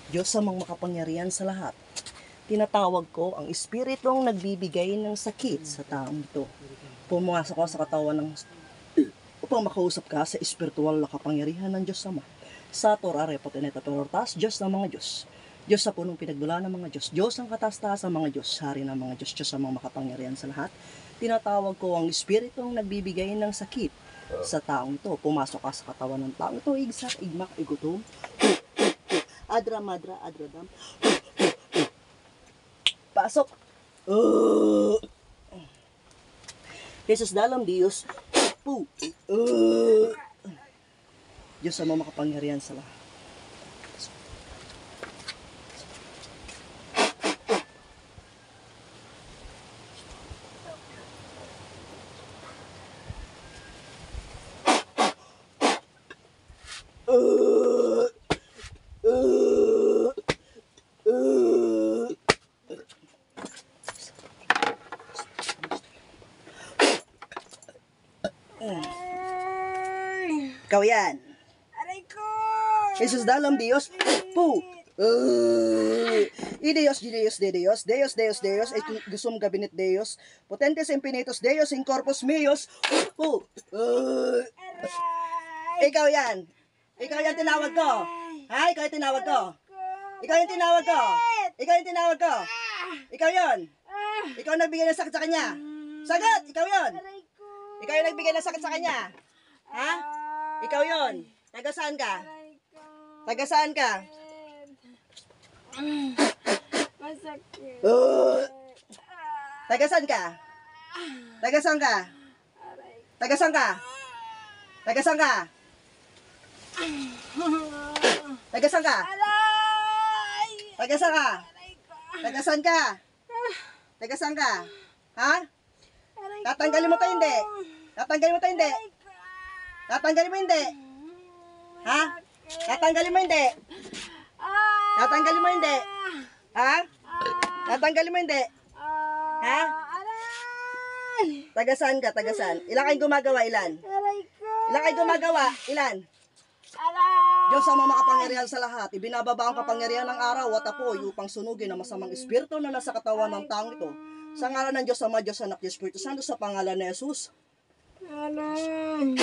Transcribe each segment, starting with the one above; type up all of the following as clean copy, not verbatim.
Diyos sa mga makapangyarihan sa lahat, tinatawag ko ang espiritong nagbibigay ng sakit sa taong ito. Pumasok ka sa katawan ng upang makausap ka sa espiritual na kapangyarihan ng Diyos Ama. Sa Torah, Repoteneta Tortas, Diyos ng mga Diyos. Diyos sa punong pinagmula ng mga Diyos. Diyos ang katas-taas ng mga Diyos. Hari ng mga Diyos. Diyos sa mga makapangyarihan sa lahat. Tinatawag ko ang espiritong nagbibigay ng sakit sa taong ito. Pumasok ka sa katawan ng taong ito. Igsak, igmak, igutom. Adra, madra, adradam. Pasok. Jesus dalam Diyos. Diyos sa mga makapangyarihan sa lahat. Ikaw yan. Aray ko! Jesus dalam Diyos. Ideos, Deus, Deus, Deus, Deus, Deus, et gusum gabinet Deus, potentes infinitos Deus in corpus meus. Ikaw yan. Ikaw yan tinawag ko. Ha? Ikaw yung tinawag ko. Ikaw yung tinawag ko. Ikaw yung tinawag ko. Ikaw yun. Ikaw ang nagbigay ng sakit sa kanya. Sagot! Ikaw yun. Aray ko! Ikaw yung nagbigay ng sakit sa kanya. Ha? Ikaw yun. Taga saan ka? Aray ko! Taga saan ka? Masakit. Taga saan ka? Taga saan ka? Aray Taga saan ka? Taga saan ka? Taga saan ka? Aray! Taga saan ka? Aray ko! Taga saan ka? Taga saan ka? Ha? Aray ko! Tatanggalin mo to hindi? Tatanggalin mo to hindi? Aray ko! Tatanggalin mo hindi? Ha? Tatanggalin mo hindi? Tatanggalin mo hindi? Ha? Tatanggalin mo hindi? Ha? Aray! Taga saan ka? Taga saan? Ilan kayo gumagawa? Ilan? Aray ko! Ilan kayo gumagawa? Ilan? Aray! Diyos ang mga makapangyarihan sa lahat, ibinababa ang kapangyarihan ng araw at apoy upang sunugin ang masamang espiritu na nasa katawan ng taong ito. Sa ngalan ng Diyos Ama, Diyos Anak, Diyos Espiritu Santo, sa pangalan ni Jesus. Aray!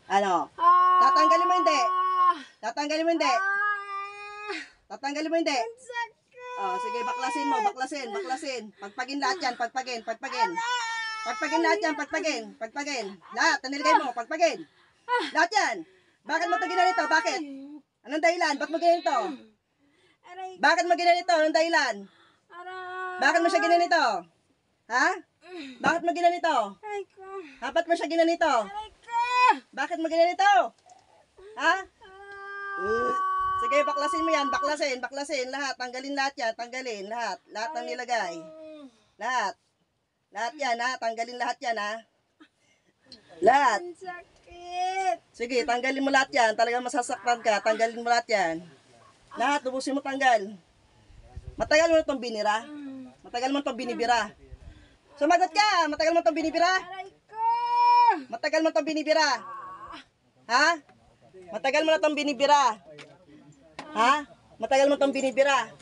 Ano? Tatanggalin mo hindi? Tatanggalin mo hindi? Tatanggalin mo hindi? Oh, sige, baklasin mo, baklasin. Pagpagin lahat yan, pagpagin. Pagpagin lahat yan, pagpagin. Lahat, nilagay mo, pagpagin. Lahat yan. Bakit mo ito ginanito? Bakit? Anong dahilan? Ba't mo ginanito? Aray! Bakit mo ginanito? Anong dahilan? Aray! Bakit mo siya ginanito? Ha? Bakit mo ginanito? Aray ko! Ha? Ba't mo siya ginanito? Aray ko! Bakit mo ginanito? Ha? Sige, baklasin mo yan, baklasin. Lahat, tanggalin lahat yan, tanggalin. Lahat ng nilagay. Lahat yan, ha? Tanggalin lahat yan, ha? Lahat. Ang sakit! Sige, tanggalin mo lahat yan. Talagang masasaktan ka. Tanggalin mo lahat yan. Lahat, ubusin mo tanggal. Matagal mo na itong binira. Matagal mo na itong binibira. Sumagot ka! Matagal mo na itong binibira. Aray ko! Matagal mo na itong binibira. Ha? Matagal mo na itong binibira. Ha? Matagal mo itong binibira.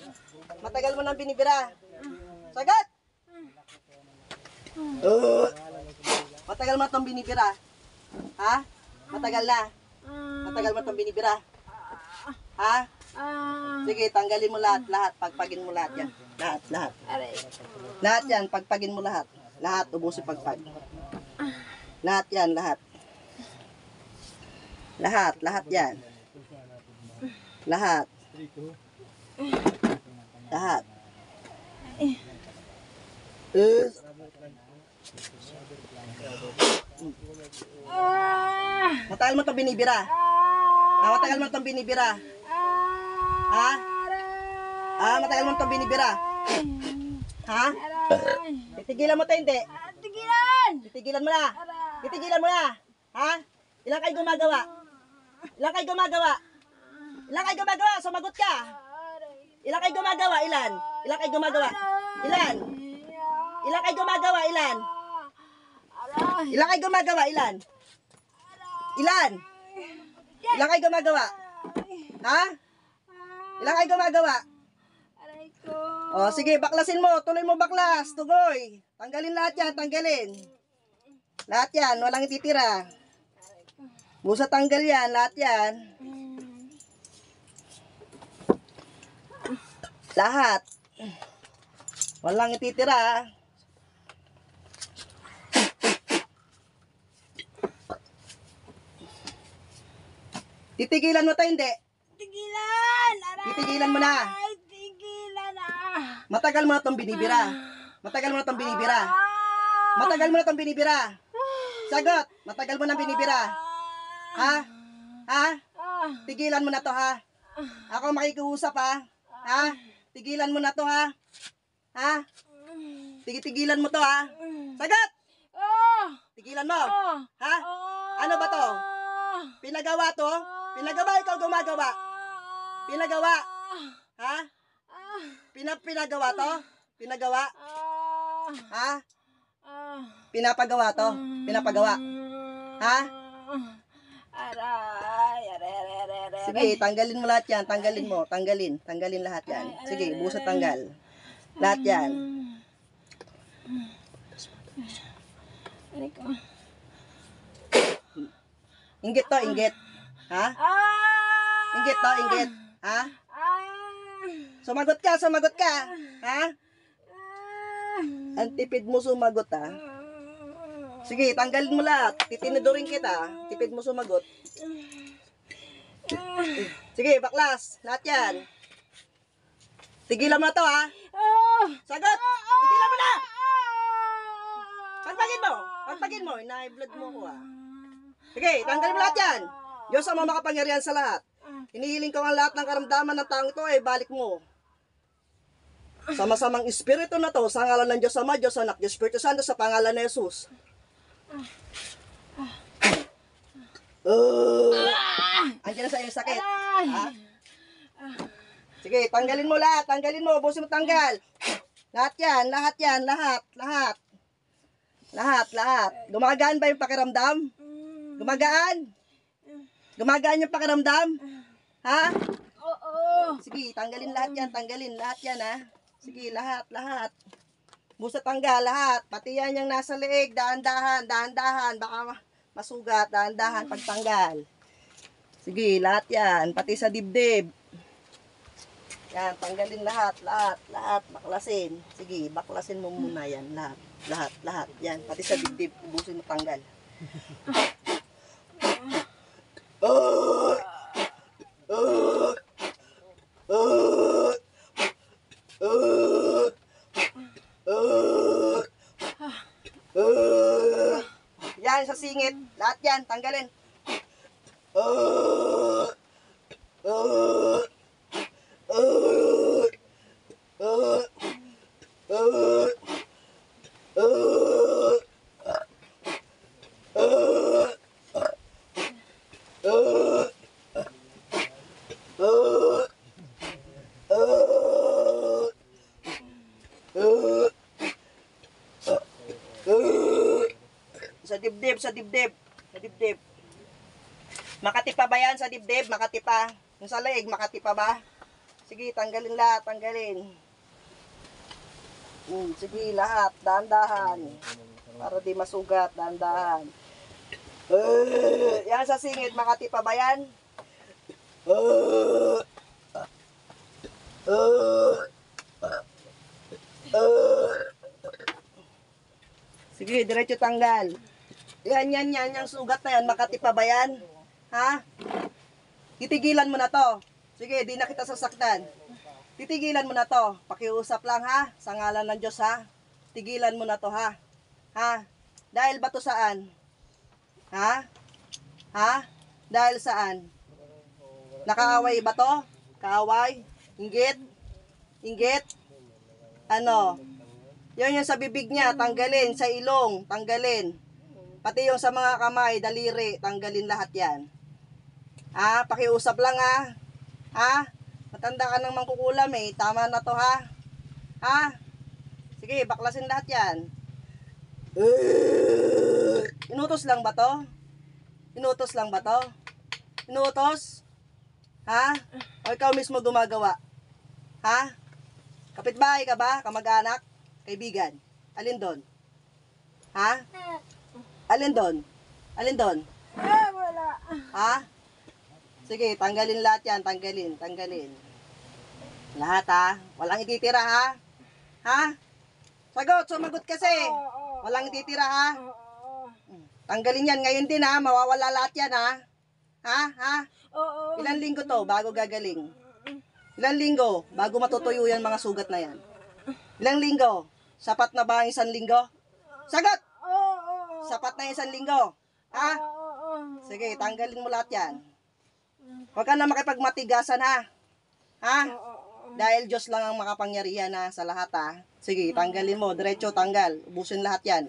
Matagal mo na binibira. Sagot! Matagal mo na itong binibira. Ha? Matagal na. Matagal mo itong binibira. Ha? Sige, tanggalin mo lahat. Pagpagin mo lahat yan. Lahat. Aray! Lahat yan, pagpagin mo lahat. Lahat, ubusin pagpag. Lahat yan, lahat. Lahat yan. Lahat. Matagal mo itong binibira. Matagal mo itong binibira. Ha? Matagal mo itong binibira. Ha? Aray! Titigilan mo ito, hindi? Tigilan! Titigilan mo na. Titigilan mo na. Ha? Ilan kayo gumagawa? Ilan kayo gumagawa? Sumagot ka. Ilan kayo gumagawa? Ilan kayo gumagawa? Ilan? Ilan kayo gumagawa? Ilan? Aray! Ilan kayo gumagawa? Ilan? Ilan? Ilan kayo gumagawa? Ha? Ilan kayo gumagawa? Aray ko. O, sige, baklasin mo. Tuloy mo baklas. Tugoy. Tanggalin lahat yan. Tanggalin. Lahat yan. Walang ititira. Busa tanggal yan. Lahat yan. Lahat. Walang ititira. Titigilan mo to, hindi. Tigilan! Aray! Titigilan mo na. Tigilan na! Matagal mo na itong binibira. Matagal mo na itong binibira. Matagal mo na itong binibira. Sagot. Matagal mo na binibira. Ha? Ha? Tigilan mo na to, ha? Ako makikiusap, ha? Ha? Tigilan mo na to, ha? Ha? Tigilan mo to, ha? Sagot! Tigilan mo. Ha? Ano ba to? Pinagawa to? Pinagawa, ikaw gumagawa. Pinagawa. Ha? Pinagawa to? Pinagawa? Ha? Pinapagawa to? Pinapagawa? Ha? Aray! Aray! Sige, tanggalin mo lahat yan. Tanggalin mo. Tanggalin. Tanggalin lahat yan. Sige, busa tanggal. Lahat yan. Aray ko. Inggit to, inggit. Ha? Inggit to, inggit. Ha? Sumagot ka, sumagot ka. Ha? Ang tipid mo sumagot, ha? Sige, tanggalin mo lahat. Titinidurin kita. Tipid mo sumagot. Sige, baklas. Lahat yan. Tigilan mo na to, ha? Sagot! Tigilan mo na! Pagpagin mo! Pagpagin mo. Ina-blood mo ko, ha? Sige, tanggalin mo lahat yan. Diyos ang makapangyarihan sa lahat. Hinihiling ko ang lahat ng karamdaman ng taong ito, balik mo. Sama-samang espiritu na to, sa ngalan ng Diyos Ama, Diyos Anak, Diyos Espiritu Santo, sa pangalan ni Jesus. Andiyan na sa iyong sakit. Ha? Sige, tanggalin mo lahat, tanggalin mo, busin mo tanggal. Lahat yan, lahat yan, lahat, lahat. Lahat, lahat. Gumagaan ba yung pakiramdam? Gumagaan? Gumagaan yung pakiramdam? Ha? Oo. Sige, tanggalin lahat yan, ha? Sige, lahat, lahat. Busa tanggal, lahat. Pati yan yung nasa leeg, dahan-dahan, dahan-dahan. Baka masugat, dahan-dahan, pagtanggal. Sige, lahat yan. Pati sa dibdib. Yan, tanggalin lahat, lahat, lahat. Baklasin. Sige, baklasin mo muna yan, lahat. Lahat, lahat. Yan, pati sa dibdib. Ubusin mo tanggal. Yan, sa singit. Lahat yan, tanggalin. Sa dibdib, sa dibdib. Sa dibdib. Makati pa ba yan sa dibdib? Makati pa. Yung sa leeg, makati pa ba? Sige, tanggalin lahat, tanggalin. Sige, lahat. Dahan-dahan. Para di masugat, dahan-dahan. Yan sa singit, makati pa ba yan? Sige, diretso tanggal. Yan, yung sugat na yan, makati pa ba yan? Ha? Titigilan mo na to. Sige, di na kita sasaktan. Titigilan mo na to. Pakiusap lang, ha? Sa ngalan ng Diyos, ha? Tigilan mo na to, ha? Ha? Dahil ba to saan? Ha? Ha? Dahil saan? Nakaaway ba to? Kaaway? Inggit? Inggit? Ano? Yun yung sa bibig niya, tanggalin. Sa ilong, tanggalin. Pati yung sa mga kamay, daliri, tanggalin lahat yan. Ha? Pakiusap lang, ha? Ha? Matanda ka nang mangkukulam, eh. Tama na to, ha? Ha? Sige, baklasin lahat yan. Inutos lang ba to? Inutos lang ba to? Inutos? Ha? O ikaw mismo gumagawa? Ha? Kapitbahay ka ba? Kamag-anak? Kaibigan? Alin doon? Ha? Alin doon? Alin doon? Wala. Ha? Sige, tanggalin lahat yan. Tanggalin. Lahat ha? Walang ititira ha? Ha? Sagot, sumagot kasi. Walang ititira ha? Oo. Tanggalin yan. Ngayon din ha? Mawawala lahat yan ha? Ha? Ha? Oo. Ilang linggo to bago gagaling? Ilang linggo bago matutuyo yan mga sugat na yan? Ilang linggo? Sapat na ba ang 1 linggo? Sagot! Oo. Sapat na yung 1 linggo. Ha? Oo. Sige, tanggalin mo lahat yan. Huwag ka na makipagmatigasan ha. Ha? Dahil Diyos lang ang makapangyarihan na sa lahat ha. Sige, tanggalin mo. Diretso tanggal. Ubusin lahat yan.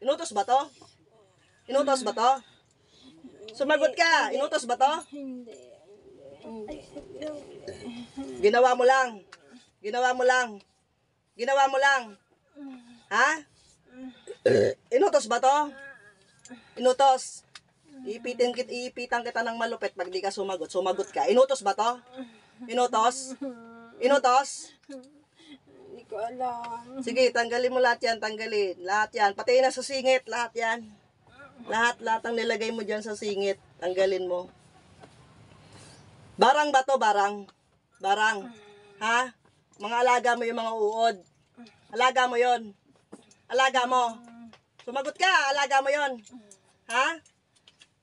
Inutos ba to? Inutos ba to? Sumagot ka. Inutos ba to? Hindi. Ginawa mo lang. Ginawa mo lang. Ginawa mo lang. Ha? Inutos ba to? Inutos. Iipitan kita ng malupit pag di ka sumagot. Sumagot ka. Inutos ba to? Inutos? Inutos? Hindi ko alam. Sige, tanggalin mo lahat yan. Tanggalin. Lahat yan. Pati na sa singit. Lahat yan. Lahat ang nilagay mo dyan sa singit. Tanggalin mo. Barang ba to? Barang? Barang. Ha? Mga alaga mo yung mga uod. Alaga mo yon. Alaga mo. Sumagot ka. Alaga mo yon. Ha?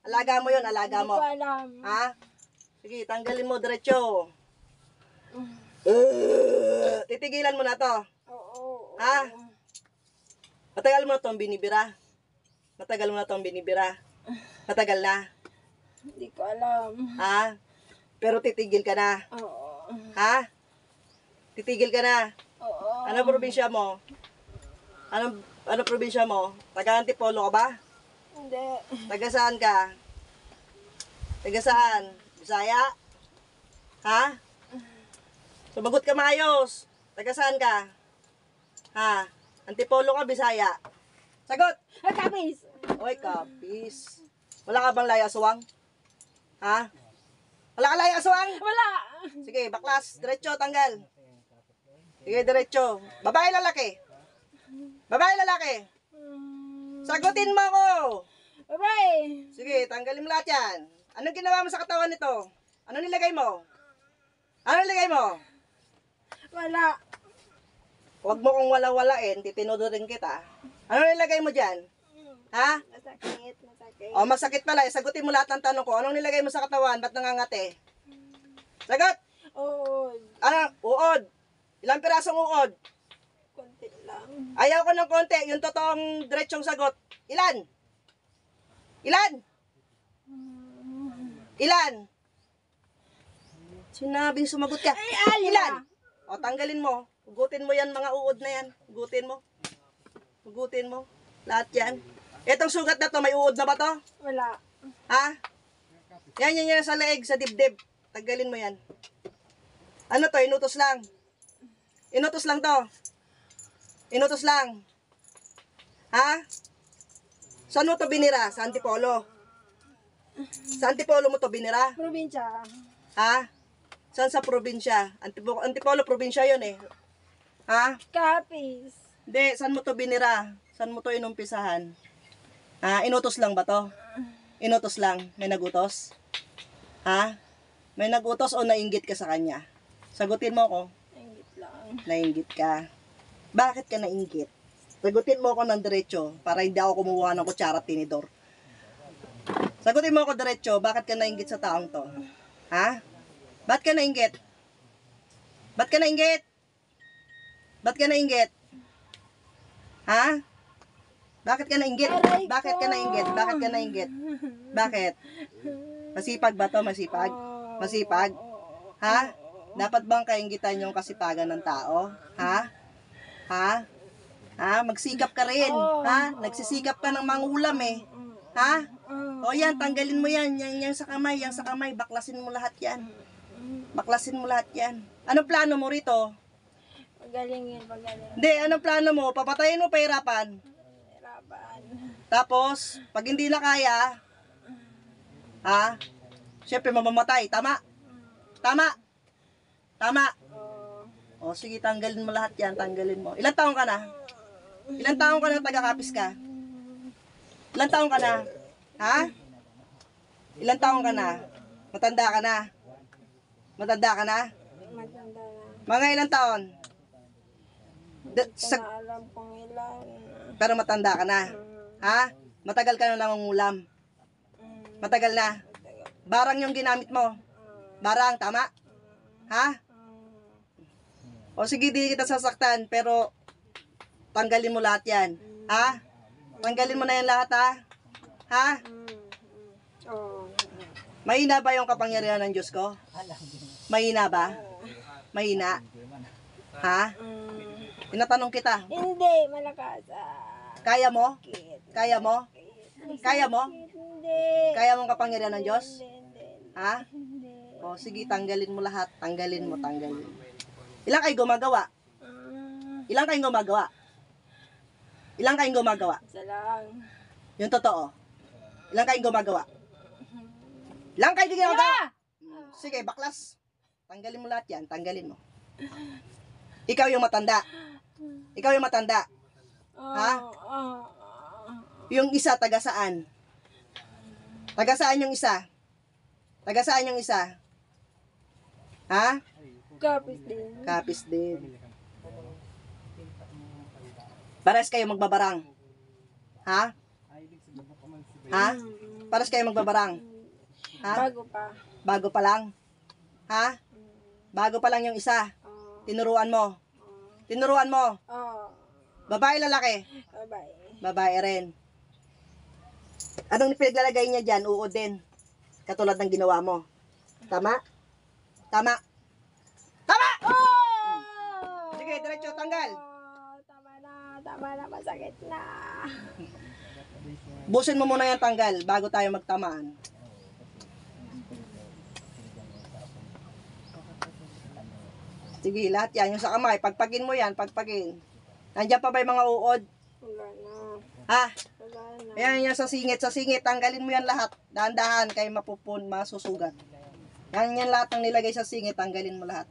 Alaga mo yon. Alaga Hindi mo. ko alam. Ha? Sige, tanggalin mo diretso. Titigilan mo na to. Oo. Ha? Matagal mo na itong binibira. Matagal mo na itong binibira. Matagal na. Hindi ko alam. Ha? Pero titigil ka na. Oo. Ha? Titigil ka na. Oo. Ano probinsya mo? Ano probinsya mo? Taga Antipolo ka ba? Hindi. Taga saan ka? Taga saan? Bisaya? Ha? Sumagot ka maayos. Taga saan ka? Ha? Antipolo ka, Bisaya? Sagot! Ay, kapis! Oy, kapis. Wala ka bang laya aswang? Ha? Wala ka laya aswang? Wala! Sige, baklas. Diretso, tanggal. Sige, diretso. Babae, lalaki. Babae, lalaki. Sagutin mo ako. Bye-bye! Sige, tanggalin mo lahat yan. Anong ginawa mo sa katawan nito? Ano nilagay mo? Ano nilagay mo? Wala. Huwag mo kong wala-walain, titinudurin kita. Ano nilagay mo dyan? Ha? Masakit. O, masakit pala. Sagutin mo lahat ng tanong ko. Anong nilagay mo sa katawan? Ba't nangangate? Sagot! Oo. Ano? Uod. Ilang pirasong uod? Konti lang. Ayaw ko ng konti. Yung totoong diretsong sagot. Ilan? Ilan? Ilan? Sinabing sumagot ka. Ay, Ilan? O, tanggalin mo. Hugutin mo yan, mga uod na yan. Hugutin mo. Hugutin mo. Lahat yan. Etong sugat na to, may uod na ba to? Wala. Ha? Yan sa leeg, sa dibdib. Tanggalin mo yan. Ano to? Inutos lang. Inutos lang to. Inutos lang. Ha? Saan mo to binira? Sa Antipolo. Sa Antipolo mo to binira? Probinsya. Ha? Saan sa probinsya? Antipolo probinsya yun eh. Ha? Kapis. Hindi, saan mo to binira? Saan mo to inumpisahan? Ha? Inutos lang ba to? Inutos lang? May nagutos? Ha? May nagutos o nainggit ka sa kanya? Sagutin mo ko. Ingit lang. Nainggit ka. Bakit ka nainggit? Sagutin mo ako ng diretso para hindi ako kumuha ng kutsara at tinidor. Sagutin mo ako diretso, bakit ka nainggit sa taong to? Ha? Ba't ka nainggit? Ba't ka nainggit? Ba't ka nainggit? Ha? Bakit ka nainggit? Bakit ka nainggit? Bakit ka nainggit? Bakit? Masipag ba to? Masipag? Masipag? Ha? Dapat bang kainggitan yung kasipagan ng tao? Ha? Ha? Ha? Magsikap ka rin. Ha? Nagsisikap ka ng mangulam eh. Ha? O yan, tanggalin mo yan. Yan sa kamay, yan sa kamay. Baklasin mo lahat yan. Baklasin mo lahat yan. Anong plano mo rito? Pagalingin. Hindi, anong plano mo? Papatayin mo, pahirapan? Tapos, pag hindi na kaya, ha? Siyempre, mamamatay. Tama? Tama? Tama? O, sige, tanggalin mo lahat yan. Tanggalin mo. Ilang taong ka na? Ilang taong ka na taga-kapis ka? Ilang taong ka na? Ha? Ilang taong ka na? Matanda ka na? Matanda ka na? Matanda na. Mga ilang taon? Hindi ko na alam kung ilan. Pero matanda ka na? Ha? Matagal ka na nangungulam? Matagal na? Barang yung ginamit mo? Barang, tama? Ha? O sige, di kita sasaktan, pero tanggalin mo lahat yan. Ha? Tanggalin mo na yan lahat, ha? Ha? Oo. Mahina ba yung kapangyarihan ng Diyos ko? Mahina ba? Mahina? Ha? Tinatanong kita. Hindi, malakas. Kaya mo? Kit. Kaya mo? Kaya mo? Hindi. Kaya mong kapangyarihan ng Diyos? Hindi. Ha? Hindi. O sige, tanggalin mo lahat. Tanggalin mo, tanggalin. Ilang kayo gumagawa? Ilang kayong gumagawa? Ilang kayong gumagawa? Isa lang. Yung totoo. Ilang kayong gumagawa? Ilang kayo gumagawa? Sige, baklas. Tanggalin mo lahat yan. Tanggalin mo. Ikaw yung matanda. Ikaw yung matanda. Ha? Yung isa, taga saan? Taga saan yung isa? Taga saan yung isa? Ha? Kapis din. Kapis din. Pares kayo magbabarang. Ha? Ha? Pares kayo magbabarang. Ha? Bago pa. Bago pa lang. Ha? Bago pa lang yung isa. Tinuruan mo. Tinuruan mo. Babae, lalaki? Bye-bye. Babae rin. Anong pinaglalagay niya dyan? Uod din. Katulad ng ginawa mo. Tama? Tama? Tama! Sige, diretso, tanggal. Tama na, masakit na. Busin mo muna yung tanggal bago tayo magtamaan. Sige, lahat yan. Yung sa kamay, pagpagin mo yan, pagpagin. Nandiyan pa ba yung mga uod? Wala na. Ha? Wala na. Ayan yan sa singit, tanggalin mo yan lahat. Dahan-dahan kayo masusugat. Yan lahat ng nilagay sa singit, tanggalin mo lahat.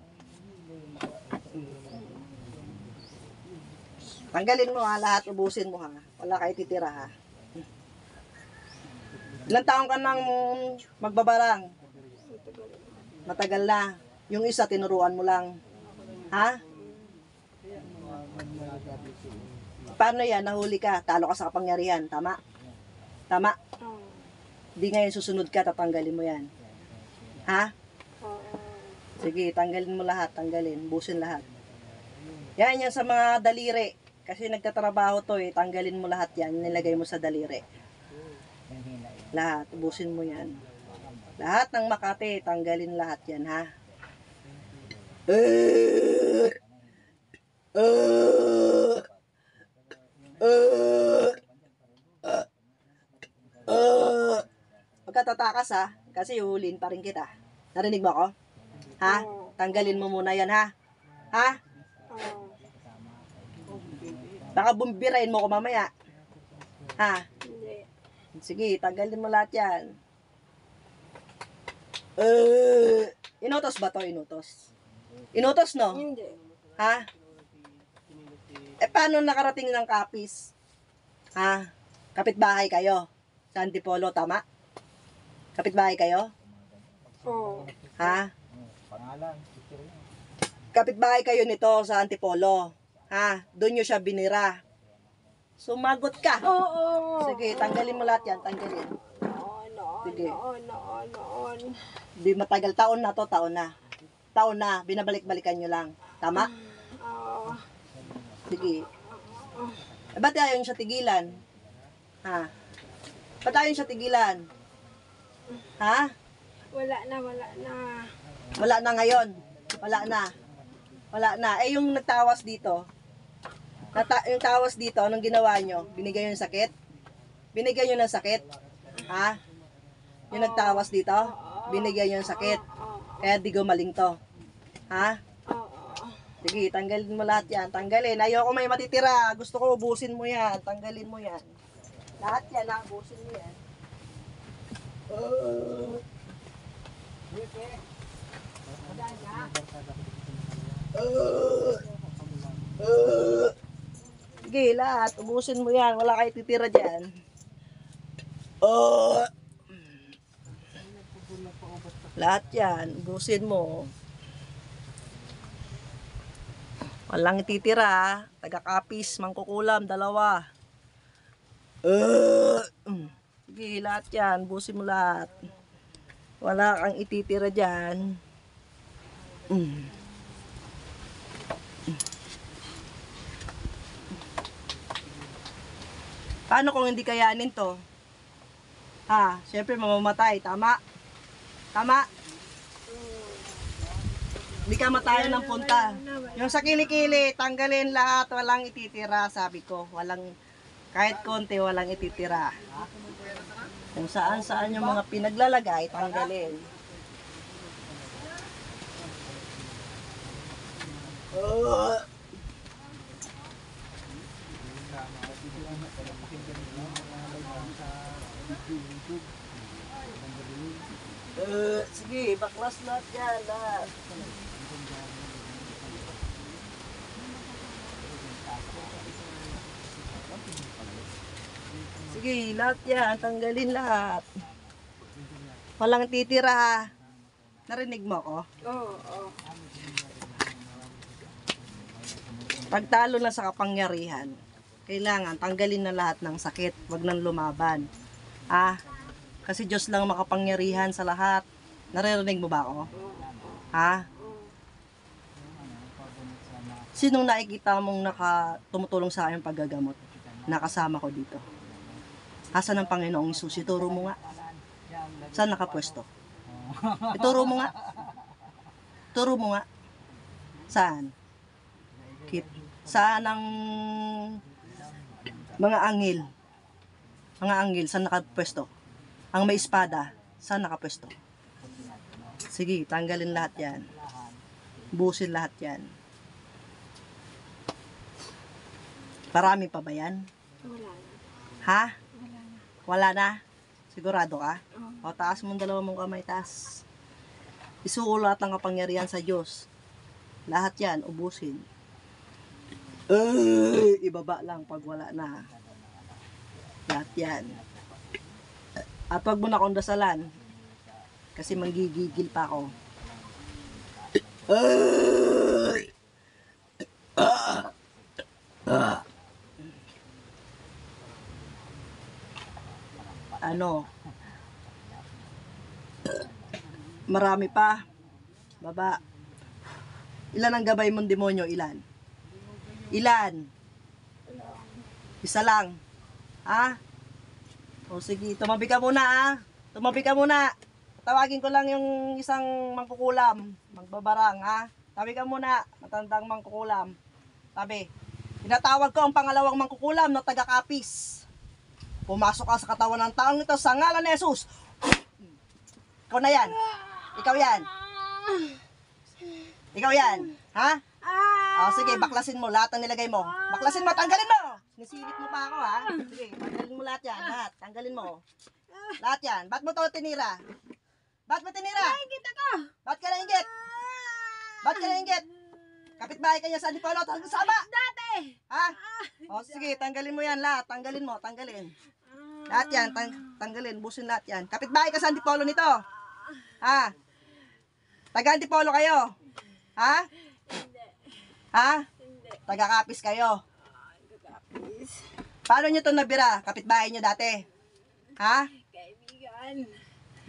Tanggalin mo ha, lahat ubusin mo ha. Wala kayo titira ha. Ilang taong ka nang magbabarang? Matagal na. Yung isa, tinuruan mo lang. Ha? Paano yan? Nahuli ka. Talo ka sa kapangyarihan. Tama? Tama? Di ngayon susunod ka, tatanggalin mo yan. Ha? Sige, tanggalin mo lahat. Tanggalin. Busin lahat. Yan sa mga daliri. Kasi nagtatrabaho to eh. Tanggalin mo lahat yan. Nilagay mo sa daliri. Lahat. Ubusin mo yan. Lahat ng Makati. Tanggalin lahat yan ha. Huwag ka tatakas ha. Kasi huhulihin pa rin kita. Narinig mo ako? Ha? Tanggalin mo muna yan ha. Ha? Baka bumbirain mo ko mamaya. Ha? Hindi. Sige, tanggalin mo lahat yan. Inutos ba to? Inutos? Inutos, no? Hindi. Ha? Paano nakarating ng kapis? Ha? Kapitbahay kayo? Sa Antipolo, tama? Kapitbahay kayo? Oo. Ha? Kapitbahay kayo nito sa Antipolo. Ha? Doon nyo siya binira. Sumagot ka. Oo. Sige, tanggalin mo lahat yan. Tanggalin. Sige. Noon. Di matagal. Taon na to, taon na. Taon na. Binabalik-balikan nyo lang. Tama? Sige. Ba't ayaw nyo siya tigilan? Ha? Ba't ayaw nyo siya tigilan? Ha? Wala na. Wala na ngayon. Wala na. Wala na. Eh, yung nagtawas dito, yung tawas dito, anong ginawa nyo? Binigay nyo ng sakit? Binigay nyo ng sakit? Ha? Yung nagtawas dito, binigay nyo ng sakit. Kaya di gumaling to. Ha? Sige, tanggalin mo lahat yan. Tanggalin. Ayoko may matitira. Gusto ko ubusin mo yan. Tanggalin mo yan. Lahat yan, nakabusin mo yan. Sige, lahat. Ubusin mo yan. Wala kayo titira dyan. Lahat yan. Ubusin mo. Walang ititira. Taga-kapis, mangkukulam, dalawa. Sige, lahat yan. Ubusin mo lahat. Wala kang ititira dyan. Paano kung hindi kayanin to? Ha, syempre mamamatay, tama? Tama? Hindi ka matayo ng punta. Yung sa kilikili, tanggalin lahat, walang ititira, sabi ko. Walang, kahit konti, walang ititira. Kung saan-saan yung mga pinaglalagay, tanggalin. Sige, baklas lahat yan, lahat. Sige, lahat yan, tanggalin lahat. Walang titira ha. Narinig mo ako? Oo. Pagtalo na sa kapangyarihan, kailangan tanggalin na lahat ng sakit, wag nang lumaban. Kasi Diyos lang makapangyarihan sa lahat. Naririnig mo ba ako? Ha? Sinong nakikita mong tumutulong sa aking paggagamot? Nakasama ko dito. Asan ang Panginoong Hesus? Ituro mo nga. Saan nakapwesto? Ituro mo nga. Turo mo nga. Saan? Saan ang mga anghel? Mga anghel, saan nakapwesto? Ang may espada, saan nakapwesto? Sige, tanggalin lahat yan. Busin lahat yan. Marami pa ba yan? Wala na. Ha? Wala na. Wala na? Sigurado ka? O, taas mong dalawa mong kamay, taas. Isuulat ang kapangyarihan sa Diyos. Lahat yan, ubusin. Ibaba lang pag wala na. Lahat yan. At wag mo na akong dasalan. Kasi manggigigil pa ako. Ano? Marami pa. Baba. Ilan ang gabay mong demonyo? Ilan? Ilan? Isa lang. Ha? O sige, tumabi ka muna ha. Tumabi ka muna. Tawagin ko lang yung isang mangkukulam. Magbabarang ha. Tabi ka muna. Matandang mangkukulam. Tabi. Tinatawag ko ang pangalawang mangkukulam na taga-kapis. Pumasok ka sa katawan ng taong ito sa ngalan ni Jesus. Ikaw na yan. Ikaw yan. Ikaw yan. Ha? O sige, baklasin mo lahat ng nilagay mo. Baklasin mo, tanggalin mo. Sinisilip mo pa ako ha. Sige, tanggalin mo lahat yan. Lahat, tanggalin mo. Lahat yan. Ba't mo to tinira? Ba't mo tinira? Nainggit ako! Ba't ka nainggit? Ba't ka nainggit? Kapitbahay ka niya sa Antipolo, sama! Dati! Ha? O sige, tanggalin mo yan lahat. Tanggalin mo, tanggalin. Lahat yan, tanggalin. Busin lahat yan. Kapitbahay ka sa Antipolo nito. Ha? Taga Antipolo kayo. Ha? Hindi. Ha? Hindi. Taga-kapis kayo. Kakapis. Paano nyo ito nabira? Kapitbahay nyo dati? Ha? Kaibigan.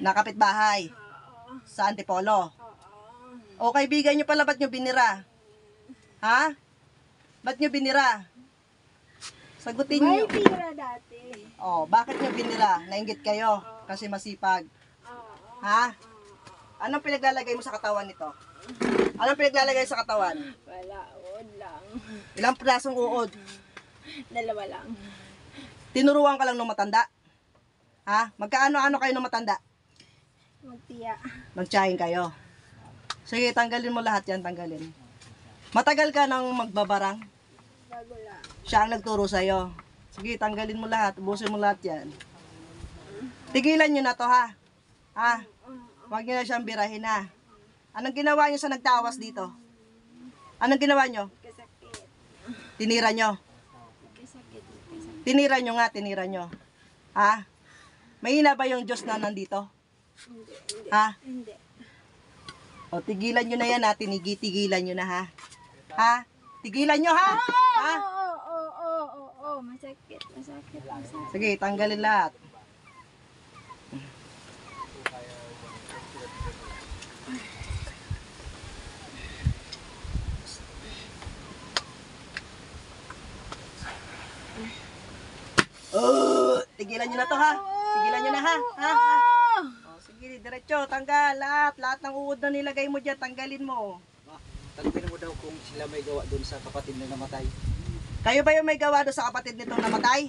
Na kapitbahay? Oo. Sa Antipolo? Oo. O kaibigan nyo pala, ba't nyo binira? Ha? Ba't nyo binira? Sagutin May nyo. tira dati. O, bakit nyo binira? Nainggit kayo? Kasi masipag. Oo. Ha? Anong pinaglalagay mo sa katawan nito? Anong pinaglalagay sa katawan? Wala. Uod lang. Ilang prasong uod? Dalawa lang. Tinuruan ka lang ng matanda? Ha? Magkaano-ano kayo ng matanda? Magtiya. Magtsahin kayo. Sige, tanggalin mo lahat yan, tanggalin. Matagal ka nang magbabarang? Bago lang. Siya ang nagturo sa'yo. Sige, tanggalin mo lahat. Ubusin mo lahat yan. Tigilan nyo na to, ha? Ha? Huwag nyo na siyang birahin, ha? Anong ginawa nyo sa nagtawas dito? Anong ginawa nyo? Kasakit. Tinira nyo? Kasakit. Tinira nyo nga, tinira nyo. Ha? Mahina ba yung Diyos na nandito? Hindi. Ha? Hindi. O, tigilan nyo na yan, ha? Tigilan nyo na, ha? Ha? Tigilan nyo, ha? Ha? Oo. Masakit. Sige, tanggalin lahat. Tigilan nyo na to, ha? Tigilan nyo na, ha? Ha? Ha? O, sige, diretso, tanggal lahat. Lahat ng uod na nilagay mo dyan, tanggalin mo. Tanungin mo daw kung sila may gawa doon sa kapatid na namatay. Kayo ba yung may gawa doon sa kapatid nitong namatay?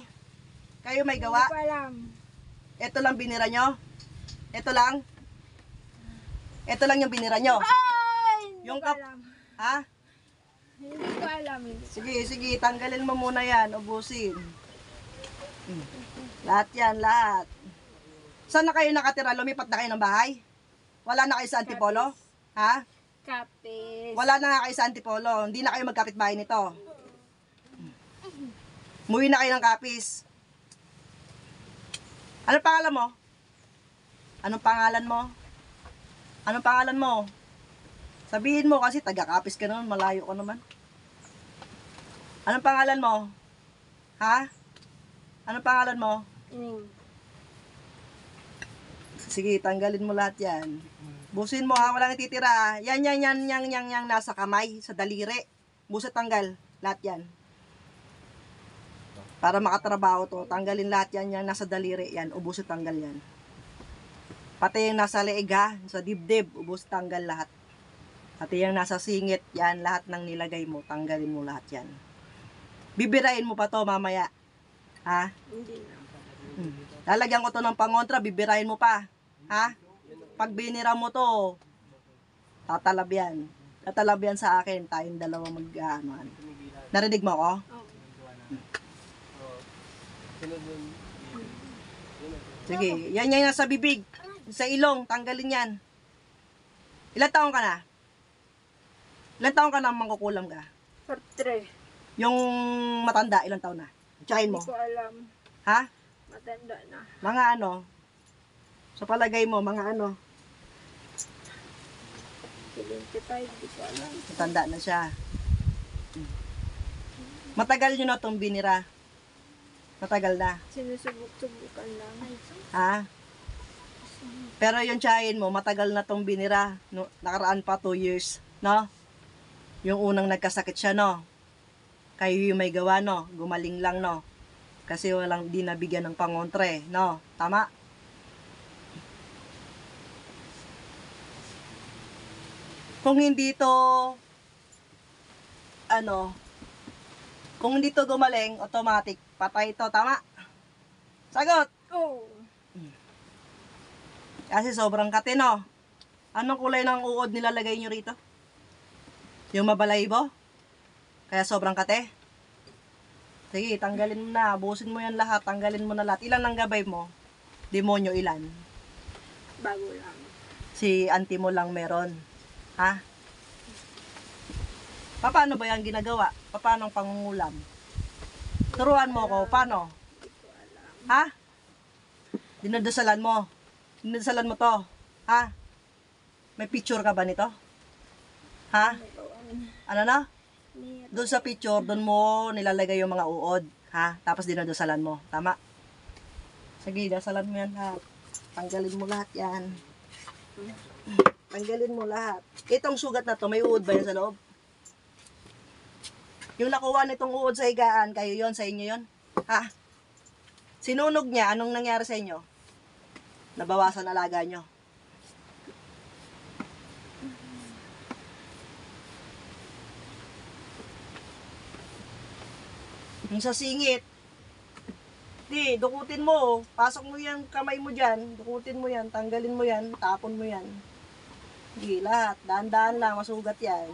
Kayo may gawa? Hindi ko alam. Ito lang binira nyo? Ito lang? Ito lang yung binira nyo? Hindi Yung ko alam. Ha? Hindi ko alam. Sige, tanggalin mo muna yan, ubusin. Lahat yan, lahat. Saan na kayo nakatira? Lumipat na kayo ng bahay? Wala na kayo sa Antipolo? Ha? Kapis. Wala na nga kayo sa Antipolo. Hindi na kayo magkapit-bahay nito. Muwi na kayo ng Kapis. Anong pangalan mo? Anong pangalan mo? Anong pangalan mo? Sabihin mo kasi taga-Kapis ka naman, malayo ka naman. Anong pangalan mo? Ha? Anong pangalan mo? Ining. Sige, tanggalin mo lahat yan. Busin mo ha, walang ititira. Yan, nasa kamay, sa daliri. Buset, tanggal. Lahat yan. Para makatrabaho to, tanggalin lahat yan, yung nasa daliri. Yan, ubusit, tanggal yan. Pati yung nasa leeg ha, sa dibdib, ubusit, tanggal lahat. Pati yung nasa singit, yan, lahat ng nilagay mo, tanggalin mo lahat yan. Bibirain mo pa to mamaya. Ha? Hindi na. Lalagyan ko to ng pangontra, bibirahin mo pa. Ha? Pag binira mo to, tatalab yan. Tatalab yan sa akin, tayong dalawa mag-ano. Narinig mo ako? Sige, yan yung nasa bibig. Sa ilong, tanggalin yan. Ilan taon ka na? Ilan taon ka na mangkukulam ka? 43. Yung matanda, ilan taon na? Tsahin mo. Hindi ko alam. Ha? Matanda na. Mga ano? Sa palagay mo, mga ano? 75. Hindi ko alam. Matanda na siya. Matagal nyo na itong binira. Matagal na. Sinusubok-subukan lang. Ha? Pero yung tsahin mo, matagal na itong binira. No, nakaraan pa 2 years. No? Yung unang nagkasakit siya, no? Kayo yung may gawa, no? Gumaling lang, no? Kasi walang di nabigyan ng pangontre, no? Tama? Kung hindi to, kung hindi to gumaling, automatic, patay to, tama? Sagot! Oh. Kasi sobrang kate, no? Anong kulay ng uod nilalagay nyo rito? Yung mabalaybo? Kaya sobrang kate? Sige, tanggalin mo na. Busin mo yan lahat. Tanggalin mo na lahat. Ilan ang gabay mo? Demonyo ilan? Bago lang. Si auntie mo lang meron. Ha? Paano ba yan ginagawa? Paano ang pangungulam? Turuan mo ko. Paano? Hindi ko alam. Ha? Dinadasalan mo. Dinadasalan mo to. Ha? May picture ka ba nito? Ha? Ano na? Doon sa picture, doon mo nilalagay yung mga uod. Ha? Tapos dinadasalan mo. Tama? Sige, dasalan mo yan ha. Tanggalin mo lahat yan. Tanggalin mo lahat. Itong sugat na to, may uod ba yan sa loob? Yung nakuha nitong uod sa higaan, kayo yon, sa inyo yon? Ha? Sinunog niya, anong nangyari sa inyo? Nabawasan alaga nyo. Yung sa singit, dukutin mo. Pasok mo yan, kamay mo dyan. Dukutin mo yan, tanggalin mo yan, tapon mo yan. Lahat. Daan-daan lang, masugat yan.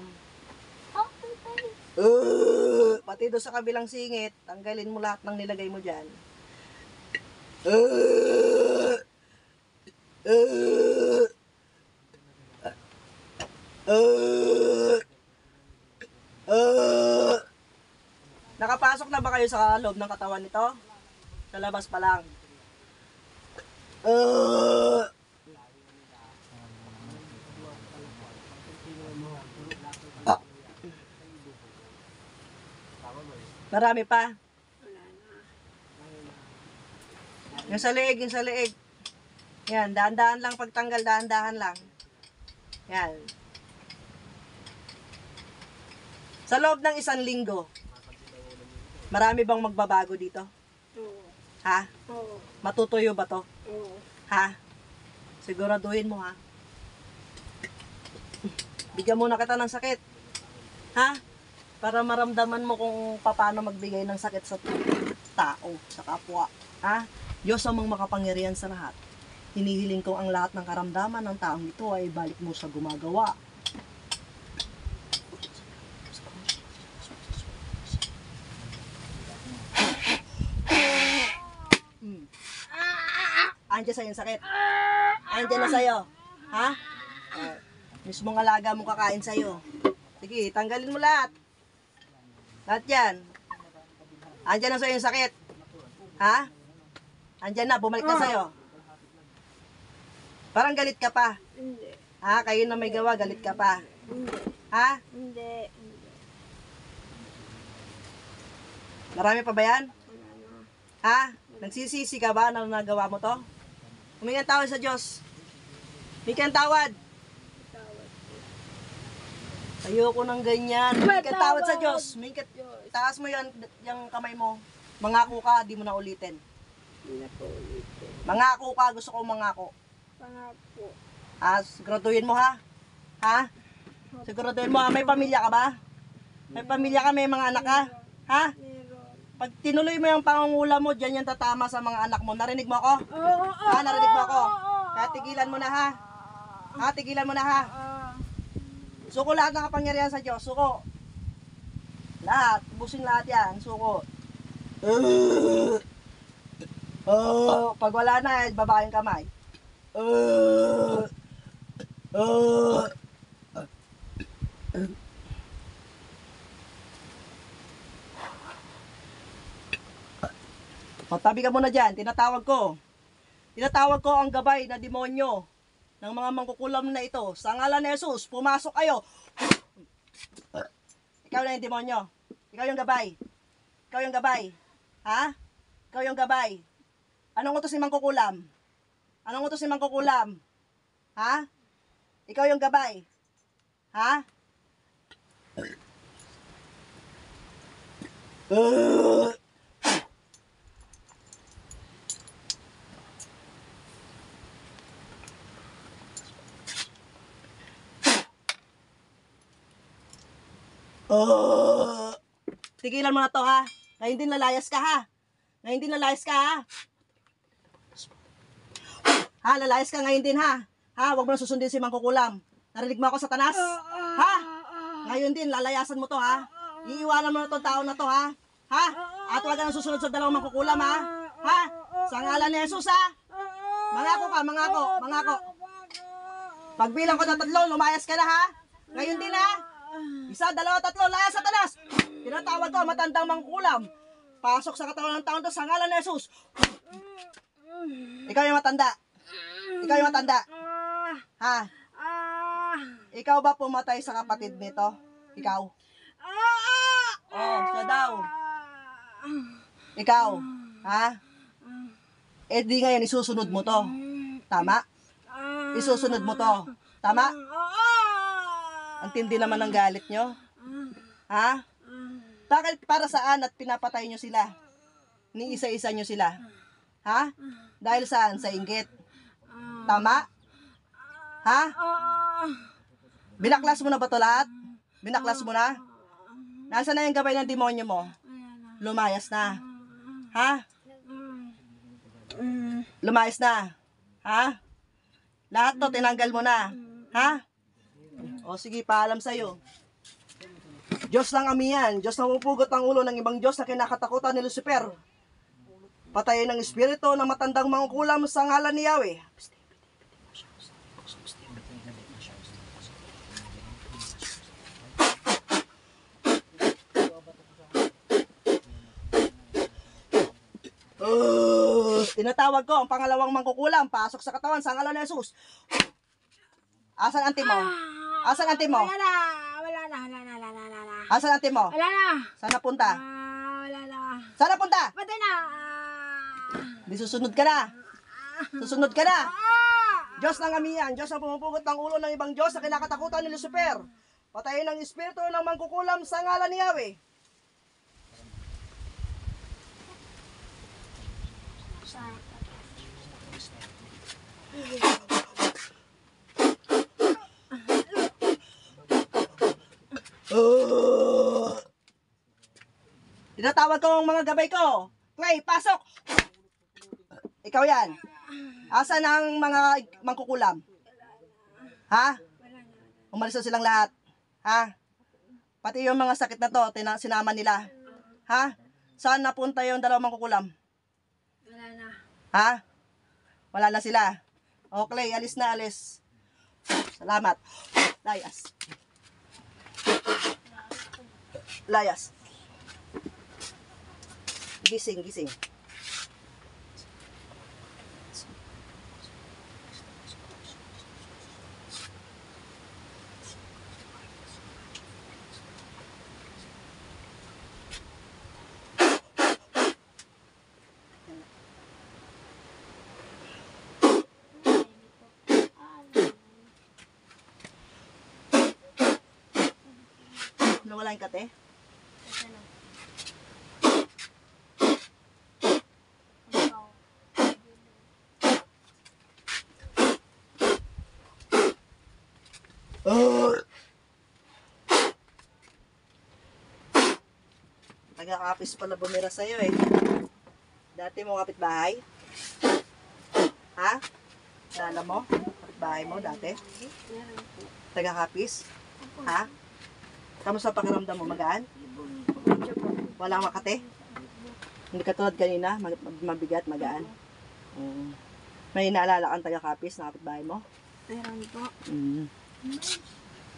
pati doon sa kabilang singit, tanggalin mo lahat ng nilagay mo dyan. Nakapasok na ba kayo sa loob ng katawan nito? Sa labas pa lang. Marami pa. Yung sa leeg, yung sa leeg. Yan, dahan-dahan lang pagtanggal, dahan-dahan lang. Yan. Sa loob ng 1 linggo, marami bang magbabago dito? Oo. Ha? Oo. Matutuyo ba to? Oo. Ha? Siguraduhin mo, ha? Bigyan muna kita ng sakit. Ha? Para maramdaman mo kung paano magbigay ng sakit sa tao, sa kapwa. Ha? Diyos amang makapangyarihan sa lahat. Hinihiling ko ang lahat ng karamdaman ng taong ito ay balik mo sa gumagawa. Andiyan sa'yo yung sakit. Andiyan na sa'yo. Ha? Mismong alaga mong kakain sa'yo. Sige, tanggalin mo lahat. Lahat yan. Andiyan na sa'yo yung sakit. Ha? Andiyan na, bumalik na sa'yo. Parang galit ka pa. Hindi. Ha? Kayo na may gawa, galit ka pa. Hindi. Ha? Hindi. Hindi. Marami pa ba yan? Wala na. Ha? Nagsisisi ka ba na nagawa mo to? Humingi ng tawad sa Diyos. Humingi ng tawad. Tawad. Ayoko ng ganyan. Humingi ng tawad sa Diyos. Humingi ka, taas mo yan, yung kamay mo. Mangako ka, di mo na ulitin. Hindi na po ulitin. Mangako ka, gusto ko mangako. Pangako. Siguraduhin mo ha? Ha? Siguraduhin mo ha? May pamilya ka ba? May pamilya ka, may mga anak ka? Ha? Meron. Pag tinuloy mo yung pangungula mo, dyan yung tatama sa mga anak mo. Narinig mo ako? Oo. Ha? Narinig mo ako? Kaya tigilan mo na ha? Ha? Tigilan mo na ha? Suko lahat ng kapangyarihan sa Diyos. Suko. Lahat. Busin lahat yan. Suko. Pag wala na, baba yung kamay. Tabi ka muna dyan. Tinatawag ko. Tinatawag ko ang gabay na demonyo ng mga mangkukulam na ito. Sa ngalan ni Jesus, pumasok kayo. Ikaw na yung demonyo. Ikaw yung gabay. Ikaw yung gabay. Ha? Ikaw yung gabay. Anong utos ni mangkukulam? Anong utos ni mangkukulam? Ha? Ikaw yung gabay. Ha? Tigilan mo na to ha. Ngayon din lalayas ka ha. Ngayon din lalayas ka ha. Ha, lalayas ka ngayon din ha. Ha, wag mo na susundin si mangkukulam. Narinig mo ako, Satanas? Ha? Ngayon din, lalayasan mo to ha. Iiwanan mo na tong tao na to ha. Ha? At wag ka na susunod sa dalawang mangkukulam ha. Ha? Sa ngalan ni Jesus ha. Mangako ka, mangako, mangako. Pagbilang ko na 3, lumayas ka na ha. Ngayon din ha. 1, 2, 3, layas Satanas. Tinatawag ko, matandang mangkukulam. Pasok sa katawan ng taon to sa ngalan ni Jesus. Ikaw yung matanda. Ikaw yung matanda. Ha? Ikaw ba pumatay sa kapatid nito? Ikaw? Oh, siya daw. Ikaw? Ha? Eh di ngayon, isusunod mo to. Tama? Isusunod mo to. Tama? Ang tindi naman ng galit nyo. Ha? Bakit para saan at pinapatay nyo sila? Ni isa-isa nyo sila. Ha? Dahil saan? Sa inggit. Tama? Ha? Binaklas mo na ba ito lahat? Binaklas mo na? Nasaan na yung gabay ng demonyo mo? Lumayas na. Ha? Lumayas na. Ha? Lahat to tinanggal mo na. Ha? O sige, paalam sa'yo. Diyos ng amihan, Diyos na pumupugot ng ulo ng ibang Diyos na kinakatakutan ni Lucifer. Patayin ng espiritu ng matandang mangkukulam sa ngalan ni Yahweh. Tinatawag ko ang pangalawang mangkukulam, pasok sa katawan sa ngalan ni Jesus. Asan ang mo? Asan ang mo? Wala na. Wala na. Wala na. Wala na. Wala na. Asan ang mo? Wala na. Saan napunta? Wala na. Saan napunta? Patay na. Di susunod ka na. Susunod ka na. Diyos ng amihan, Diyos na pumupugot ng ulo ng ibang Diyos na kinakatakutan ni Lucifer. Patayin ng espiritu ng mangkukulam sa ngalan ni Yahweh. Tinatawag ko ang mga gabay ko. Clay, pasok! Ikaw yan. Asan ang mga mangkukulam? Ha? Umalis na silang lahat. Ha? Pati yung mga sakit na to, sinama nila. Ha? Saan napunta yung dalawang mangkukulam? Wala na. Ha? Wala na sila. O Clay, alis na, alis. Salamat. Layas. Layas. Gising, gising. Nawala yung kate? Taga-kapis pala bumira sa'yo eh. Dati mo kapitbahay? Ha? Lala mo? Kapitbahay mo dati? Taga-kapis? Ha? Kamusta pakiramdam mo? Magaan? Walang makate? Hindi katulad kanina, mabigat, magaan. May naalala kang taga-kapis na kapitbahay mo? Meron po. Mm.